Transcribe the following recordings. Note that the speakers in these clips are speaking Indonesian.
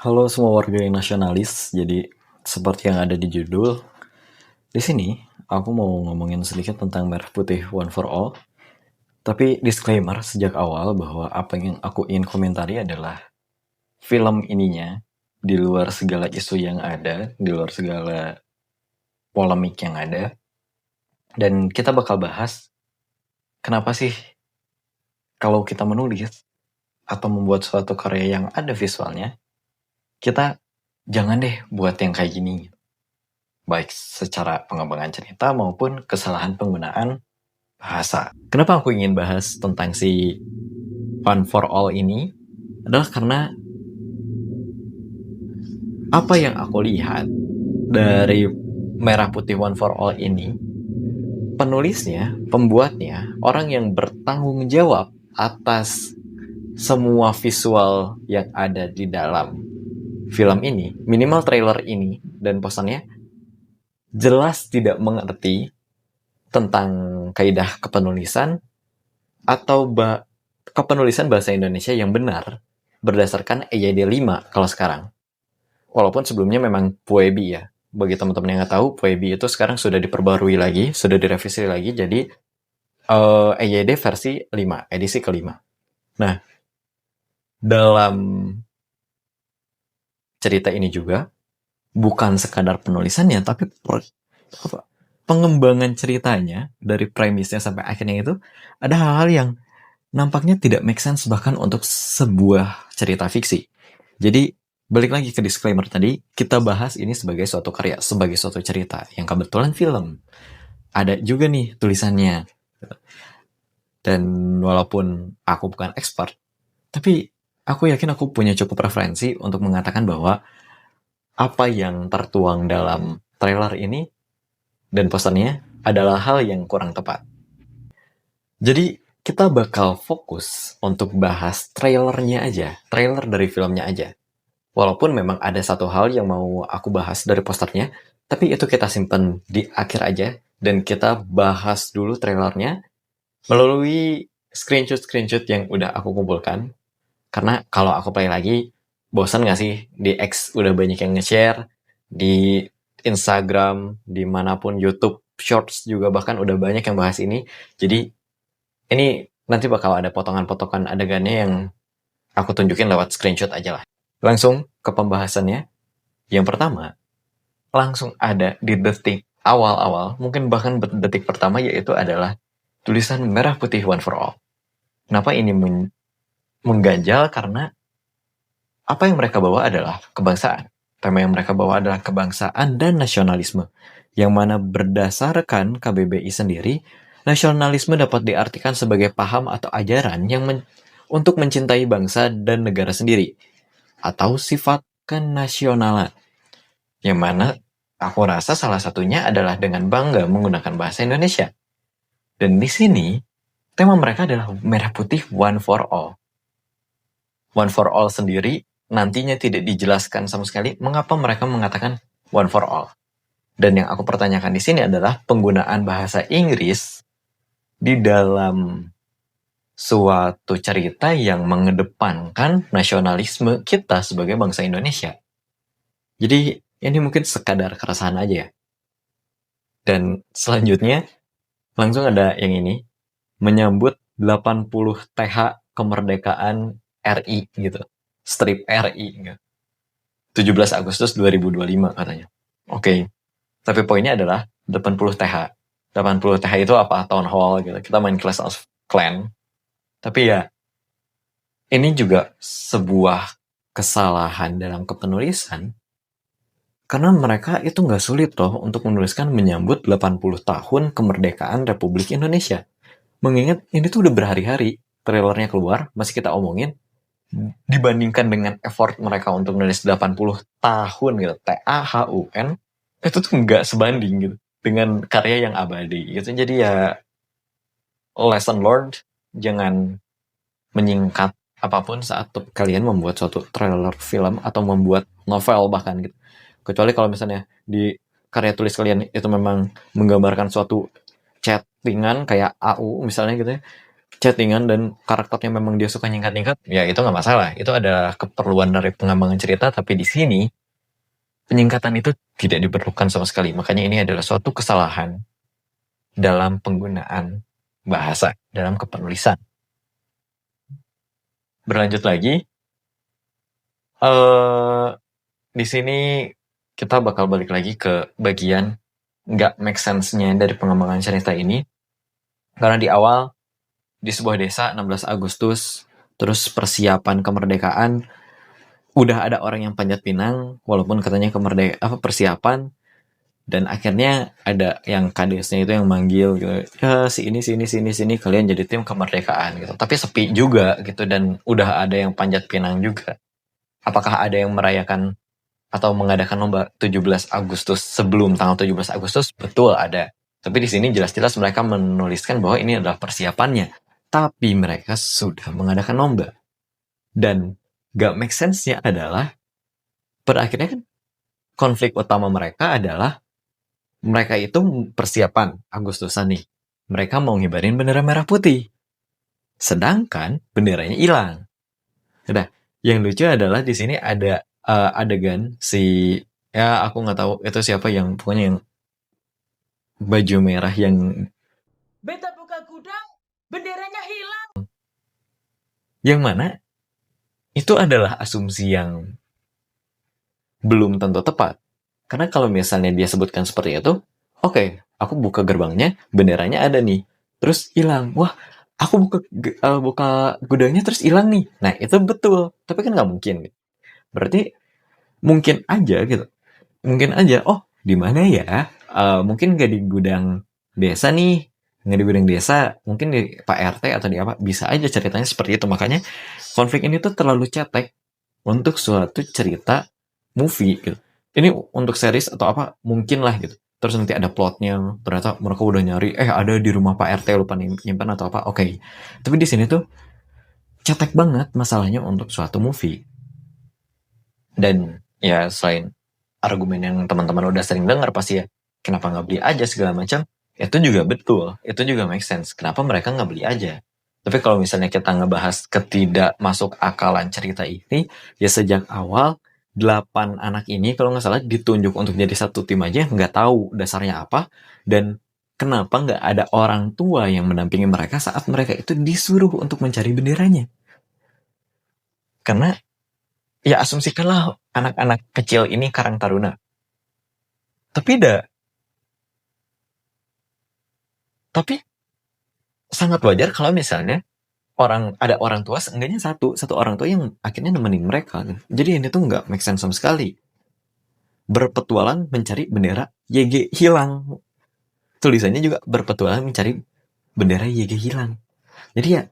Halo semua warga yang nasionalis. Jadi seperti yang ada di judul, di sini aku mau ngomongin sedikit tentang Merah Putih One for All. Tapi disclaimer sejak awal bahwa apa yang aku ingin komentari adalah film ininya di luar segala isu yang ada, di luar segala polemik yang ada. Dan kita bakal bahas kenapa sih kalau kita menulis atau membuat suatu karya yang ada visualnya, kita jangan deh buat yang kayak gini. Baik secara pengembangan cerita maupun kesalahan penggunaan bahasa. Kenapa aku ingin bahas tentang si One for All ini adalah karena apa yang aku lihat dari Merah Putih One for All ini, penulisnya, pembuatnya, orang yang bertanggung jawab atas semua visual yang ada di dalam film ini, minimal trailer ini dan posternya, jelas tidak mengerti tentang kaidah kepenulisan atau kepenulisan bahasa Indonesia yang benar berdasarkan EYD 5 kalau sekarang. Walaupun sebelumnya memang Puebi ya. Bagi teman-teman yang nggak tahu, Puebi itu sekarang sudah diperbarui lagi, sudah direvisi lagi, jadi EYD versi 5, edisi kelima. Nah, dalam cerita ini juga, bukan sekadar penulisannya, tapi pengembangan ceritanya, dari premisnya sampai akhirnya itu, ada hal-hal yang nampaknya tidak make sense bahkan untuk sebuah cerita fiksi. Jadi, balik lagi ke disclaimer tadi, kita bahas ini sebagai suatu karya, sebagai suatu cerita, yang kebetulan film. Ada juga nih tulisannya. Dan walaupun aku bukan expert, tapi aku yakin aku punya cukup referensi untuk mengatakan bahwa apa yang tertuang dalam trailer ini dan posternya adalah hal yang kurang tepat. Jadi kita bakal fokus untuk bahas trailernya aja, trailer dari filmnya aja. Walaupun memang ada satu hal yang mau aku bahas dari posternya, tapi itu kita simpen di akhir aja, dan kita bahas dulu trailernya melalui screenshot-screenshot yang udah aku kumpulkan. Karena kalau aku play lagi, bosan gak sih? Di X udah banyak yang nge-share, di Instagram, dimanapun, YouTube, Shorts juga bahkan udah banyak yang bahas ini. Jadi ini nanti bakal ada potongan-potongan adegannya yang aku tunjukin lewat screenshot aja lah. Langsung ke pembahasannya. Yang pertama, langsung ada di detik awal-awal, mungkin bahkan detik pertama, yaitu adalah tulisan Merah Putih One for All. Kenapa ini mengganjal? Karena apa yang mereka bawa adalah kebangsaan. Tema yang mereka bawa adalah kebangsaan dan nasionalisme. Yang mana berdasarkan KBBI sendiri, nasionalisme dapat diartikan sebagai paham atau ajaran yang untuk mencintai bangsa dan negara sendiri, atau sifat kenasionalan. Yang mana aku rasa salah satunya adalah dengan bangga menggunakan bahasa Indonesia. Dan di sini, tema mereka adalah Merah Putih One for All. One for All sendiri nantinya tidak dijelaskan sama sekali mengapa mereka mengatakan One for All. Dan yang aku pertanyakan di sini adalah penggunaan bahasa Inggris di dalam suatu cerita yang mengedepankan nasionalisme kita sebagai bangsa Indonesia. Jadi ini mungkin sekadar keresahan aja ya. Dan selanjutnya langsung ada yang ini, menyambut 80 TH kemerdekaan RI gitu. Strip RI gitu. 17 Agustus 2025 katanya. Oke. Tapi poinnya adalah 80 TH. 80 TH itu apa? Town hall gitu. Kita main Clash of Clans. Tapi ya, ini juga sebuah kesalahan dalam kepenulisan. Karena mereka itu nggak sulit loh untuk menuliskan menyambut 80 tahun kemerdekaan Republik Indonesia. Mengingat ini tuh udah berhari-hari trailernya keluar, masih kita omongin, dibandingkan dengan effort mereka untuk menulis 80 tahun gitu, TAHUN, itu tuh nggak sebanding gitu dengan karya yang abadi gitu. Jadi ya, lesson learned, jangan menyingkat apapun saat kalian membuat suatu trailer film atau membuat novel bahkan gitu. Kecuali kalau misalnya di karya tulis kalian itu memang menggambarkan suatu chattingan kayak AU misalnya gitu ya, chattingan dan karakternya memang dia suka nyingkat-nyingkat, ya itu nggak masalah. Itu adalah keperluan dari pengembangan cerita, tapi di sini penyingkatan itu tidak diperlukan sama sekali. Makanya ini adalah suatu kesalahan dalam penggunaan bahasa, dalam kepenulisan. Berlanjut lagi, di sini kita bakal balik lagi ke bagian nggak make sense-nya dari pengembangan cerita ini. Karena di awal, di sebuah desa 16 Agustus, terus persiapan kemerdekaan, udah ada orang yang panjat pinang, walaupun katanya persiapan, dan akhirnya ada yang kadesnya itu yang manggil gitu, ya sini kalian jadi tim kemerdekaan gitu. Tapi sepi juga gitu, dan udah ada yang panjat pinang juga. Apakah ada yang merayakan atau mengadakan lomba 17 Agustus sebelum tanggal 17 Agustus? Betul ada. Tapi di sini jelas-jelas mereka menuliskan bahwa ini adalah persiapannya. Tapi mereka sudah mengadakan lomba. Dan gak make sense-nya adalah, pada akhirnya kan konflik utama mereka adalah mereka itu persiapan Agustusan nih. Mereka mau ngibarin bendera merah putih. Sedangkan benderanya hilang. Udah, yang lucu adalah di sini ada adegan si, ya aku nggak tahu itu siapa, yang pokoknya yang baju merah yang Beta buka gudang, benderanya hilang. Yang mana itu adalah asumsi yang belum tentu tepat. Karena kalau misalnya dia sebutkan seperti itu, oke, aku buka gerbangnya, benderanya ada nih, terus hilang. Wah, aku buka gudangnya terus hilang nih. Nah, itu betul. Tapi kan nggak mungkin. Berarti mungkin aja gitu. Mungkin aja, oh, di mana ya? Mungkin nggak di gudang desa nih. Nggak di gudang desa, mungkin di Pak RT atau di apa. Bisa aja ceritanya seperti itu. Makanya konflik ini tuh terlalu cetek untuk suatu cerita movie gitu. Ini untuk series atau apa mungkin lah gitu. Terus nanti ada plotnya, ternyata mereka udah nyari, ada di rumah Pak RT lupa nyimpan atau apa. Oke. Tapi di sini tuh cetek banget masalahnya untuk suatu movie. Dan ya selain argumen yang teman-teman udah sering dengar pasti ya, kenapa nggak beli aja segala macam, itu juga betul, itu juga make sense. Kenapa mereka nggak beli aja? Tapi kalau misalnya kita ngebahas ketidak masuk akalan cerita ini, ya sejak awal 8 anak ini kalau nggak salah ditunjuk untuk jadi satu tim aja, nggak tahu dasarnya apa, dan kenapa nggak ada orang tua yang mendampingi mereka saat mereka itu disuruh untuk mencari benderanya. Karena ya asumsikanlah anak-anak kecil ini Karang Taruna. Tapi sangat wajar kalau misalnya ada orang tua, seenggaknya satu orang tua yang akhirnya nemenin mereka. Jadi ini tuh nggak make sense sama sekali. Berpetualang mencari bendera YG hilang. Tulisannya juga berpetualang mencari bendera YG hilang. Jadi ya,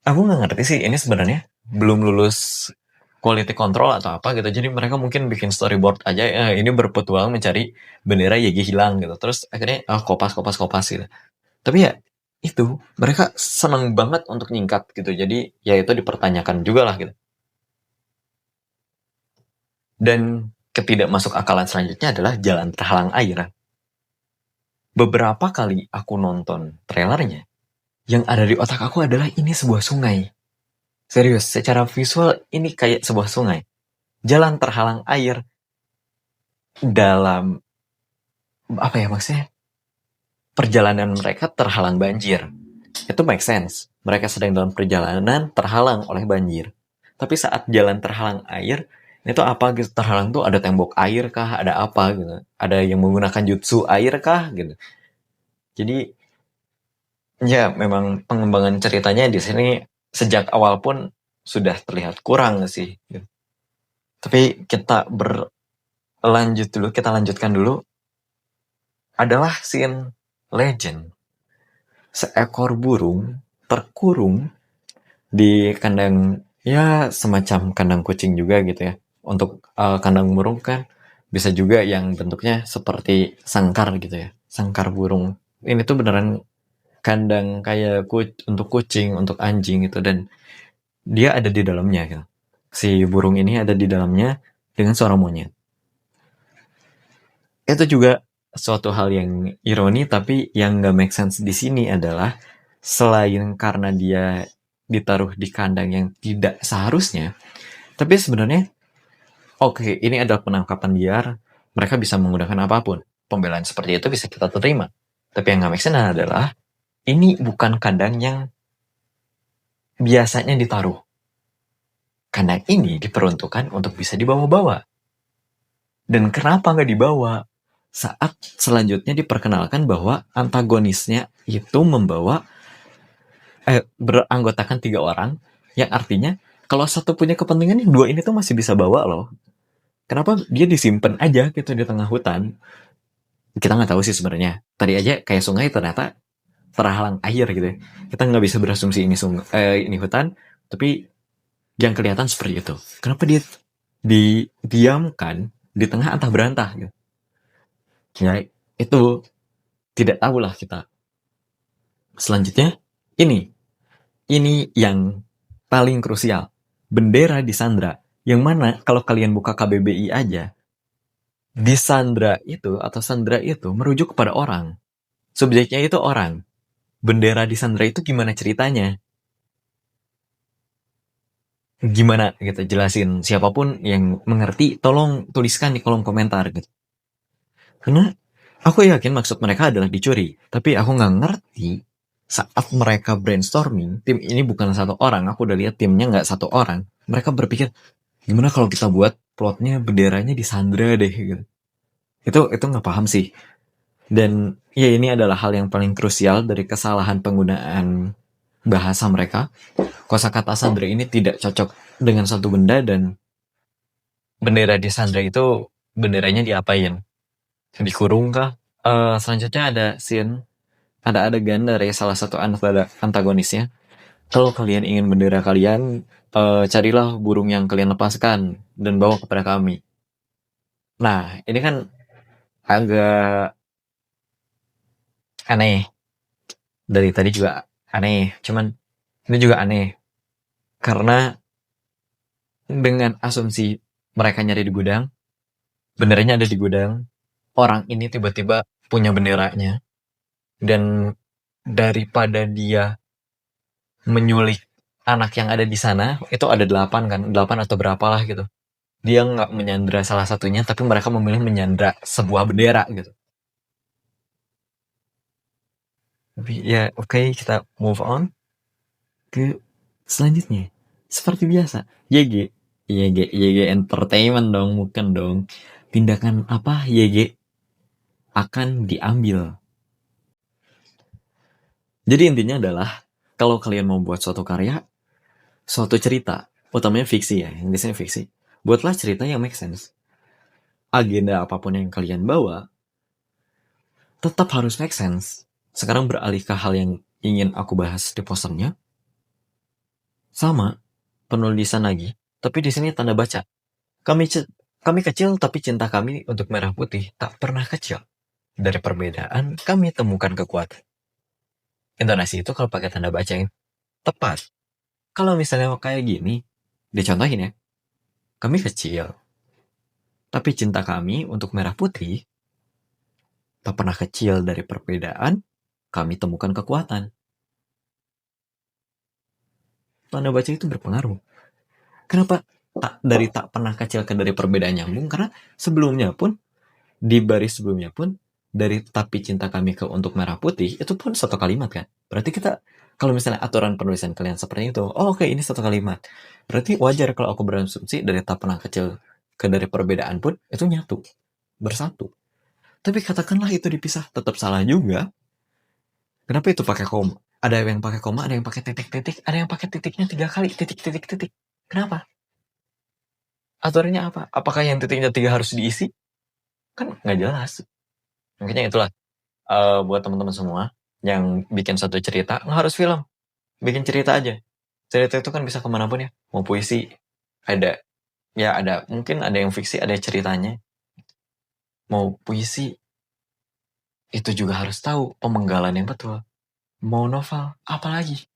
aku nggak ngerti sih ini sebenarnya belum lulus quality control atau apa gitu. Jadi mereka mungkin bikin storyboard aja, ini berpetualang mencari bendera YG hilang gitu. Terus akhirnya kopas gitu. Tapi ya itu mereka senang banget untuk nyingkat gitu. Jadi ya itu dipertanyakan juga lah gitu. Dan ketidak masuk akalan selanjutnya adalah jalan terhalang air. Beberapa kali aku nonton trailernya, yang ada di otak aku adalah ini sebuah sungai. Serius, secara visual ini kayak sebuah sungai. Jalan terhalang air dalam apa ya maksudnya? Perjalanan mereka terhalang banjir. Itu make sense. Mereka sedang dalam perjalanan terhalang oleh banjir. Tapi saat jalan terhalang air, itu apa gitu? Terhalang tuh ada tembok air kah? Ada apa gitu? Ada yang menggunakan jutsu air kah? Gitu. Jadi, ya memang pengembangan ceritanya di sini sejak awal pun sudah terlihat kurang sih. Gitu. Tapi kita lanjutkan dulu. Adalah scene legend. Seekor burung terkurung di kandang, ya semacam kandang kucing juga gitu ya. Untuk kandang burung kan bisa juga yang bentuknya seperti sangkar gitu ya, sangkar burung. Ini tuh beneran kandang kayak untuk kucing, untuk anjing gitu, dan dia ada di dalamnya gitu. Si burung ini ada di dalamnya dengan seorang monyet. Itu juga suatu hal yang ironi, tapi yang gak make sense di sini adalah selain karena dia ditaruh di kandang yang tidak seharusnya, tapi sebenarnya oke, ini adalah penangkapan liar, mereka bisa menggunakan apapun. Pembelaan seperti itu bisa kita terima. Tapi yang nggak make sense adalah ini bukan kandang yang biasanya ditaruh. Kandang ini diperuntukkan untuk bisa dibawa-bawa. Dan kenapa nggak dibawa? Saat selanjutnya diperkenalkan bahwa antagonisnya itu beranggotakan 3 orang, yang artinya kalau satu punya kepentingan, 2 ini tuh masih bisa bawa loh. Kenapa dia disimpan aja gitu di tengah hutan? Kita nggak tahu sih sebenarnya. Tadi aja kayak sungai ternyata terhalang air gitu ya. Kita nggak bisa berasumsi ini hutan, tapi yang kelihatan seperti itu. Kenapa dia didiamkan di tengah antah berantah gitu? Ya itu tidak tahulah kita. Selanjutnya ini yang paling krusial. Bendera disandra. Yang mana kalau kalian buka KBBI aja, disandra itu atau sandra itu merujuk kepada orang. Subjeknya itu orang. Bendera disandra itu gimana ceritanya? Gimana gitu, jelasin. Siapapun yang mengerti, tolong tuliskan di kolom komentar gitu. Karena aku yakin maksud mereka adalah dicuri. Tapi aku nggak ngerti saat mereka brainstorming, tim ini bukan satu orang, aku udah lihat timnya nggak satu orang. Mereka berpikir, gimana kalau kita buat plotnya benderanya disandra deh gitu. Itu nggak paham sih. Dan ya ini adalah hal yang paling krusial dari kesalahan penggunaan bahasa mereka. Kosakata sandra ini tidak cocok dengan satu benda, dan bendera di sandra itu benderanya diapain? Dikurung kah? Selanjutnya ada adegan dari salah satu antagonisnya. Kalau kalian ingin bendera kalian, carilah burung yang kalian lepaskan dan bawa kepada kami. Nah, ini kan agak aneh. Dari tadi juga aneh. Cuman ini juga aneh. Karena dengan asumsi mereka nyari di gudang, benderanya ada di gudang, orang ini tiba-tiba punya benderanya, dan daripada dia menyulik anak yang ada di sana, itu ada 8 kan, 8 atau berapalah gitu. Dia nggak menyandra salah satunya, tapi mereka memilih menyandra sebuah bendera gitu. Tapi ya oke, kita move on ke selanjutnya. Seperti biasa, YG Entertainment dong, bukan dong. Tindakan apa YG akan diambil? Jadi intinya adalah, kalau kalian mau buat suatu karya, suatu cerita, utamanya fiksi ya, yang di sini fiksi, buatlah cerita yang make sense. Agenda apapun yang kalian bawa, tetap harus make sense. Sekarang beralih ke hal yang ingin aku bahas di posternya. Sama, penulisan lagi, tapi di sini tanda baca. Kami kecil, tapi cinta kami untuk merah putih tak pernah kecil. Dari perbedaan, kami temukan kekuatan. Intonasi itu kalau pakai tanda baca yang tepat. Kalau misalnya kayak gini, dicontohin ya. Kami kecil, tapi cinta kami untuk merah putih tak pernah kecil. Dari perbedaan, kami temukan kekuatan. Tanda baca itu berpengaruh. Kenapa dari tak pernah kecil ke dari perbedaan nyambung? Karena sebelumnya pun, di baris sebelumnya pun, dari tapi cinta kami ke untuk merah putih, itu pun satu kalimat kan. Berarti kita, kalau misalnya aturan penulisan kalian seperti itu, oh oke, ini satu kalimat. Berarti wajar kalau aku berasumsi dari tak pernah kecil ke dari perbedaan pun, itu nyatu, bersatu. Tapi katakanlah itu dipisah, tetap salah juga. Kenapa itu pakai koma? Ada yang pakai koma, ada yang pakai titik-titik, ada yang pakai titiknya 3 kali, titik-titik-titik. Kenapa? Aturannya apa? Apakah yang titiknya 3 harus diisi? Kan nggak jelas. Makanya itulah, buat teman-teman semua yang bikin satu cerita, nggak harus film, bikin cerita aja. Cerita itu kan bisa kemana pun ya. Mau puisi, ada mungkin ada yang fiksi, ada ceritanya. Mau puisi, itu juga harus tahu pemenggalan yang betul. Mau novel, apalagi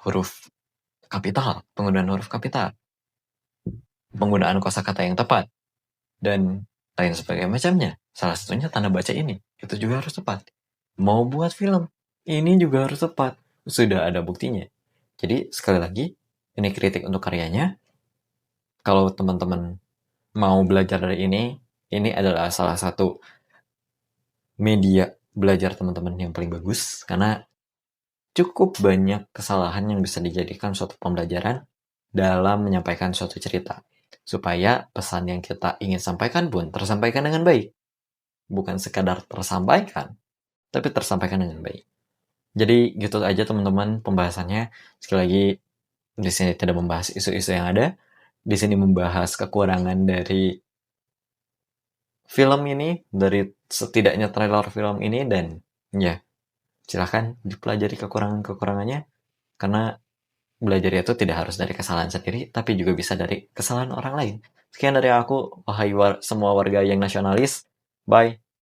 huruf kapital, penggunaan huruf kapital, penggunaan kosakata yang tepat, dan lain sebagainya macamnya. Salah satunya tanda baca ini, itu juga harus tepat. Mau buat film, ini juga harus tepat. Sudah ada buktinya. Jadi sekali lagi, ini kritik untuk karyanya. Kalau teman-teman mau belajar dari ini adalah salah satu media belajar teman-teman yang paling bagus, karena cukup banyak kesalahan yang bisa dijadikan suatu pembelajaran dalam menyampaikan suatu cerita. Supaya pesan yang kita ingin sampaikan pun tersampaikan dengan baik. Bukan sekadar tersampaikan, tapi tersampaikan dengan baik. Jadi gitu aja teman-teman pembahasannya. Sekali lagi, di sini tidak membahas isu-isu yang ada. Di sini membahas kekurangan dari film ini, dari setidaknya trailer film ini, dan ya, silahkan dipelajari kekurangan-kekurangannya, karena belajar itu tidak harus dari kesalahan sendiri, tapi juga bisa dari kesalahan orang lain. Sekian dari aku, wahai semua warga yang nasionalis. Bye.